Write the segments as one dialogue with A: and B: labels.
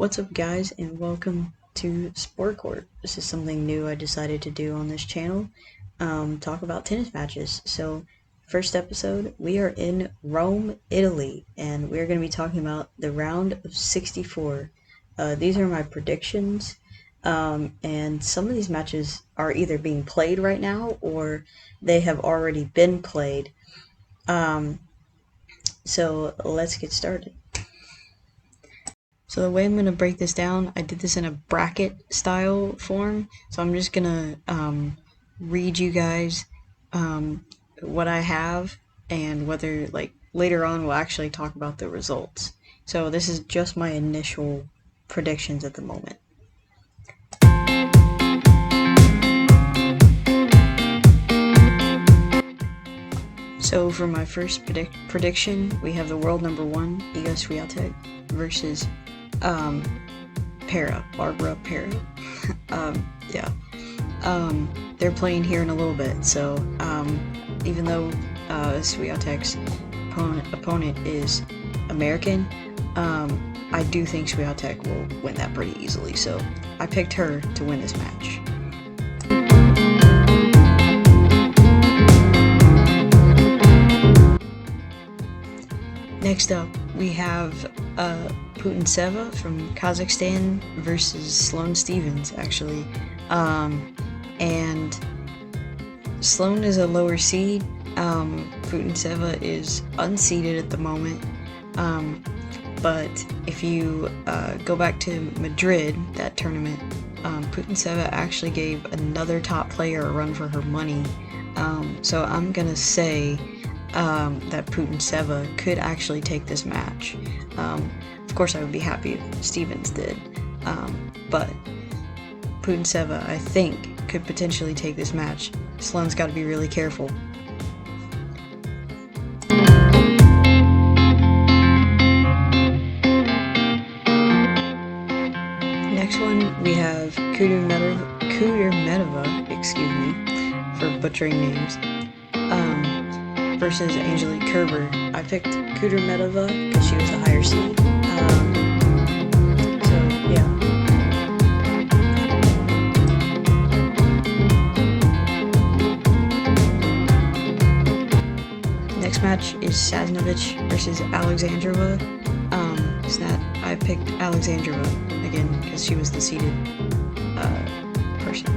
A: What's up, guys, and welcome to Sport Court. This is something new I decided to do on this channel, talk about tennis matches. So first episode, we are in Rome, Italy, and we're going to be talking about the round of 64. These are my predictions, and some of these matches are either being played right now or they have already been played. So let's get started. So the way I'm going to break this down, I did this in a bracket style form. So I'm just going to read you guys what I have, and whether later on we'll actually talk about the results. So this is just my initial predictions at the moment. So for my first prediction, we have the world number 1, Iga Swiatek, versus Barbara Para. They're playing here in a little bit, so even though Swiatek's opponent is American, I do think Swiatek will win that pretty easily, so I picked her to win this match. Next up, we have Putintseva from Kazakhstan versus Sloane Stephens, actually. And Sloane is a lower seed. Putintseva is unseeded at the moment. But if you go back to Madrid, that tournament, Putintseva actually gave another top player a run for her money. So I'm going to say that Putintseva could actually take this match. Of course, I would be happy if Stephens did, but Putintseva, I think, could potentially take this match. Sloane's got to be really careful. Next one, we have Kudermetova, excuse me for butchering names, versus Angelique Kerber. I picked Kudermetova because she was a higher seed. So yeah. Next match is Sasnovich versus Alexandrova. I picked Alexandrova again because she was the seeded person.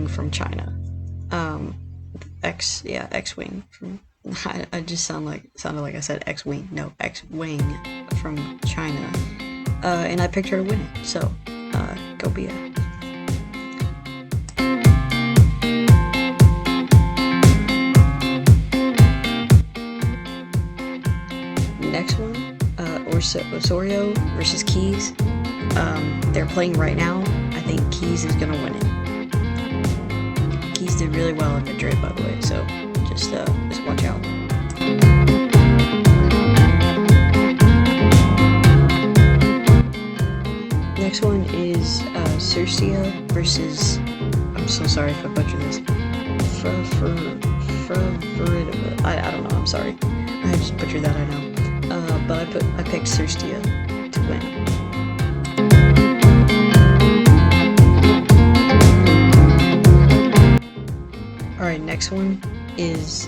A: From China, X-Wing from. I just sounded like I said X-Wing. No, X-Wing from China, and I picked her to win it. So, go Bia. Next one, Osorio versus Keys. They're playing right now. I think Keys is gonna win it. Keys did really well in Madrid, by the way, so just watch out. Next one is Cercia versus, I'm so sorry if I butcher this, Fraveridova. I don't know, I'm sorry. I just butchered that, I know. But I picked Cercia to win. Alright, next one is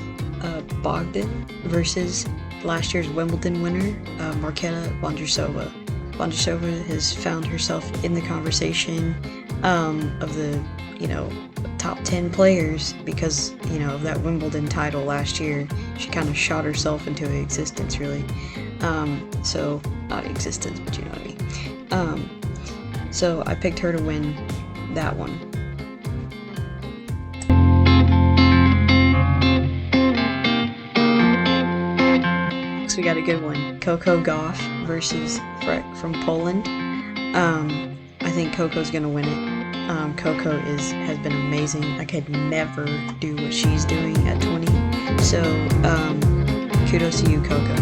A: Bogdan versus last year's Wimbledon winner, Marketa Vondrousova. Vondrousova has found herself in the conversation of the, top 10 players because, of that Wimbledon title last year. She kind of shot herself into existence, really. So, not existence, but you know what I mean. So I picked her to win that one. We got a good one. Coco Gauff versus Freck from Poland. I think Coco's gonna win it. Coco has been amazing. I could never do what she's doing at 20. So kudos to you, Coco.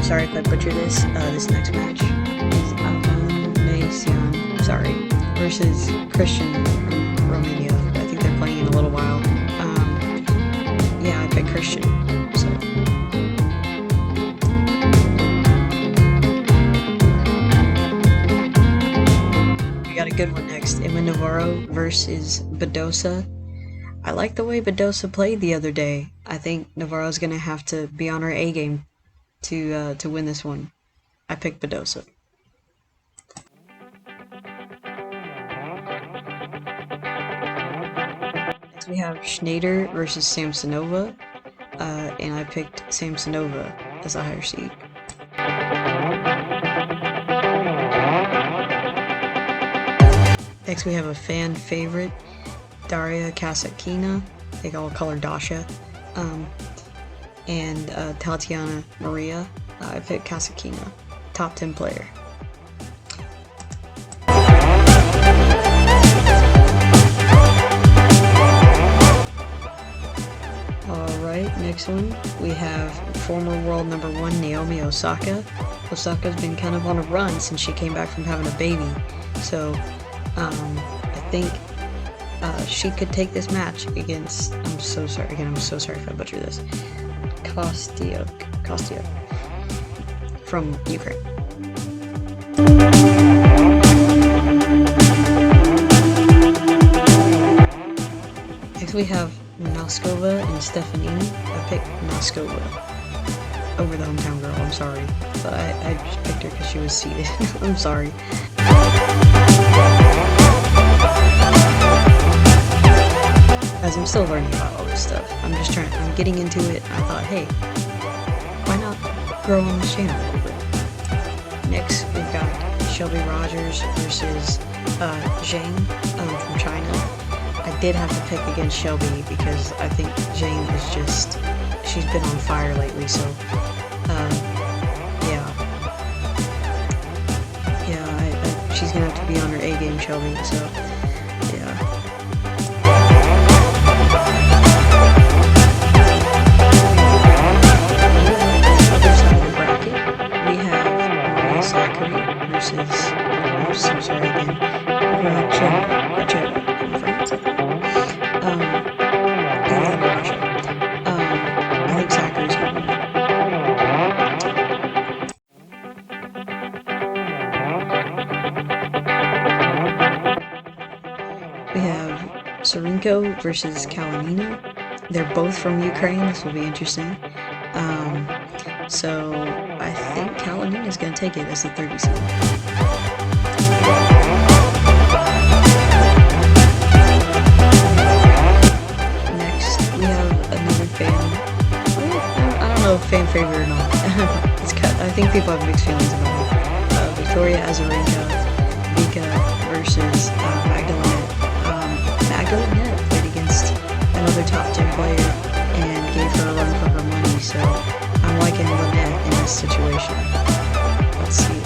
A: sorry if I butcher this. This next match is Avanesian, sorry, versus Christian from Romania. I think they're playing in a little while. Yeah, I picked Christian, so. We got a good one next. Emma Navarro versus Badosa. I like the way Badosa played the other day. I think Navarro's gonna have to be on her A game to win this one. I picked Badosa. Next we have Schneider versus Samsonova, and I picked Samsonova as a higher seed. Next we have a fan favorite, Daria Kasatkina. I think I'll call her Dasha. And Tatiana Maria. I picked Kasatkina, top 10 player. Alright, next one we have former world number 1 Naomi Osaka. Osaka's been kind of on a run since she came back from having a baby, so I think she could take this match against, I'm so sorry if I butcher this, Kostyuk from Ukraine. Next we have Noskova and Stefanini. I picked Noskova over the hometown girl, I'm sorry, but I just picked her because she was seated. I'm sorry. As I'm still learning about all this stuff, I'm getting into it. I thought, hey, why not grow on this channel a little bit? Next, we've got Shelby Rogers versus Zhang from China. I did have to pick against Shelby because I think Zhang is just, she's been on fire lately, so yeah, she's gonna have to be on her A game, Shelby, so yeah. Versus, I'm so sorry again, Russia from France, England or Russia. I think Zachary's gonna win. We have Sarenko versus Kalinina. They're both from Ukraine, this will be interesting. So I think Kalinina is going to take it as the 30 seed. Next, we have another fan. I don't know if fan favorite or not. I think people have mixed feelings about it. Victoria Azarenka, Vika versus Magdalene. Magdalene played against another top 10 player and gave her a run for her money, so I'm liking Lynette in this situation. Let's see.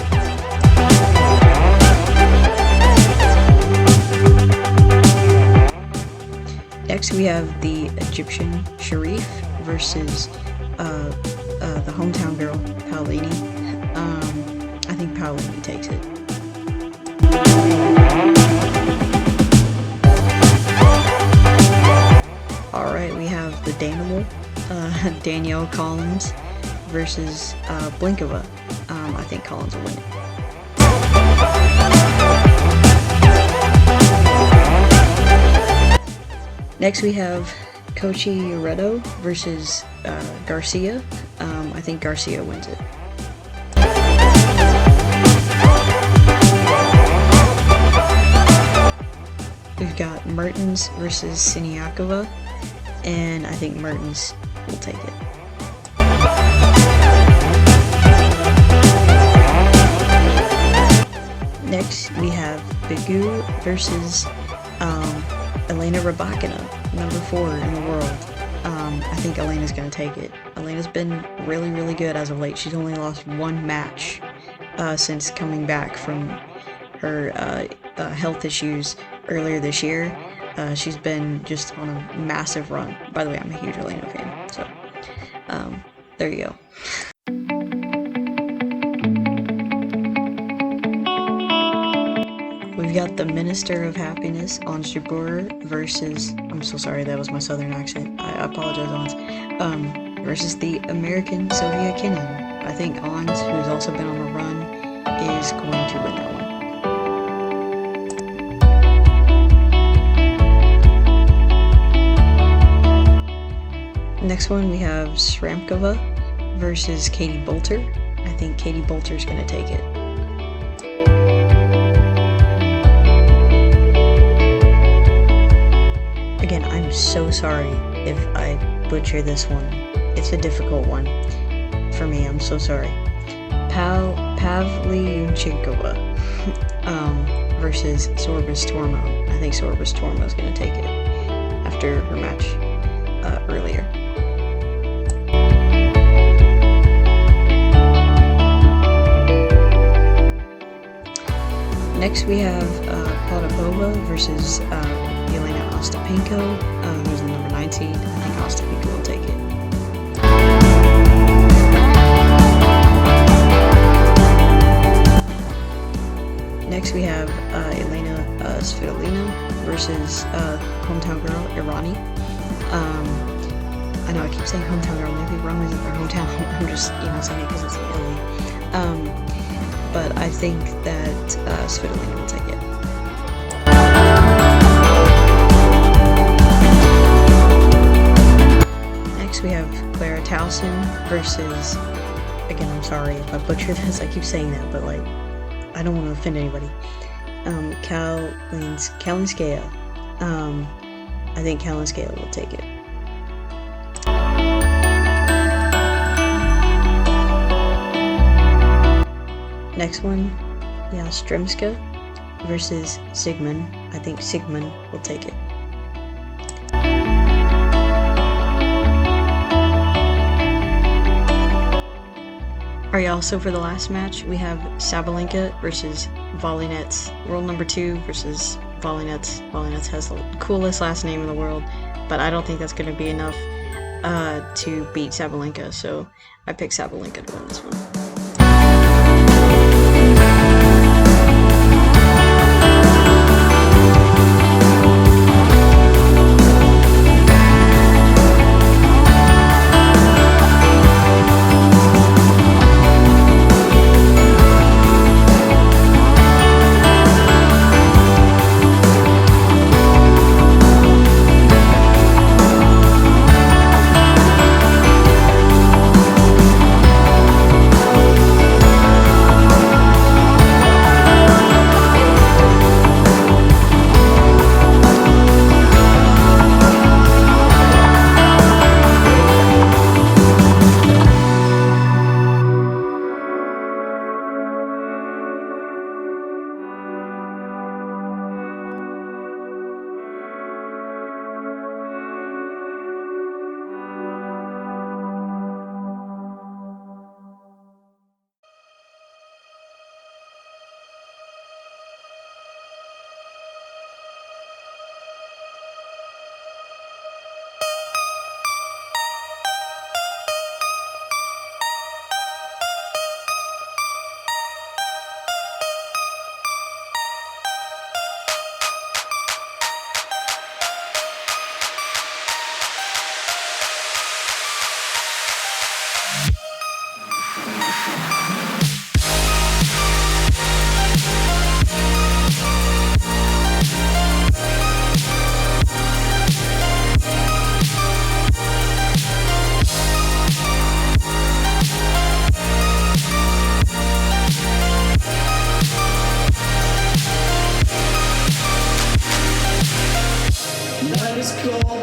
A: Next we have the Egyptian Sharif versus the hometown girl, Paolini. I think Paolini takes it. Alright, we have the Danimal, Danielle Collins versus Blinkova. I think Collins will win it. Next we have Kochi Uredo versus Garcia. I think Garcia wins it. We've got Mertens versus Siniakova, and I think Mertens will take it. Next, we have Begu versus Elena Rybakina, number 4 in the world. I think Elena's going to take it. Elena's been really, really good as of late. She's only lost 1 match since coming back from her health issues earlier this year. She's been just on a massive run. By the way, I'm a huge Elena fan, so there you go. we've got the Minister of Happiness, Ons Jabeur, versus, I'm so sorry, that was my southern accent, I apologize, Ons, versus the American Sylvia Kinnan. I think Ons, who's also been on a run, is going to win that one. Next one, we have Shramkova versus Katie Bolter. I think Katie Bolter's going to take it. Again, I'm so sorry if I butcher this one. It's a difficult one for me. I'm so sorry. Pavlyuchenkova versus Sorbus Tormo. I think Sorbus Tormo is going to take it after her match earlier. Next we have Potapova versus Yelena Ostapenko, who's the number 9 seed. I think Ostapenko will take it. Next we have Elena Svitolina versus hometown girl Irani. I know I keep saying hometown girl, maybe Rome isn't their hometown. I'm just saying it because it's Italy. But I think that Svitolina will take it. Next we have Clara Towson versus, again, I'm sorry if I butcher this, I keep saying that, but like, I don't want to offend anybody. Kalinskaya. I think Kalinskaya will take it. Next one, Stremska versus Sigmund. I think Sigmund will take it. Alright, also for the last match, we have Sabalenka versus Volynets. World number 2 versus Volynets. Volynets has the coolest last name in the world, but I don't think that's going to be enough to beat Sabalenka, so I picked Sabalenka to win this one.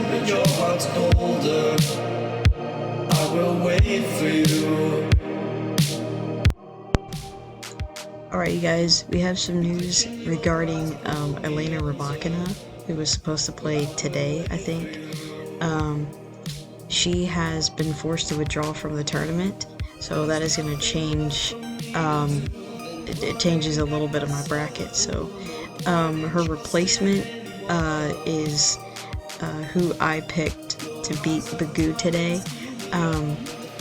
B: But your heart's colder. I will wait for you.
A: Alright, you guys, we have some news regarding Elena Rybakina, who was supposed to play today, I think. She has been forced to withdraw from the tournament, so that is going to change. It changes a little bit of my bracket. So her replacement is who I picked to beat Bagoo today.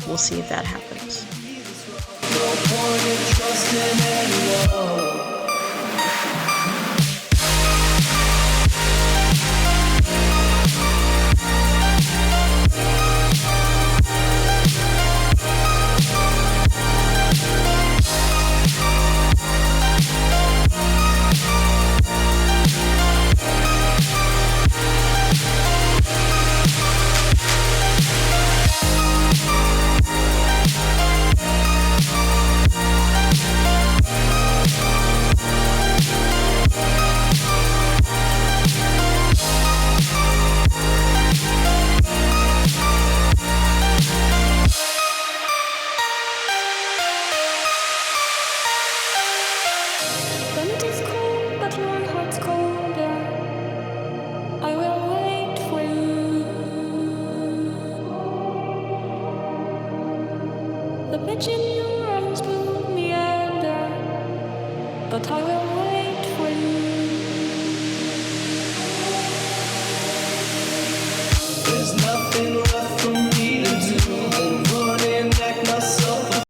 A: We'll see if that happens.
B: No point in trusting anyone.
C: The bitch in your arms will meander, but I will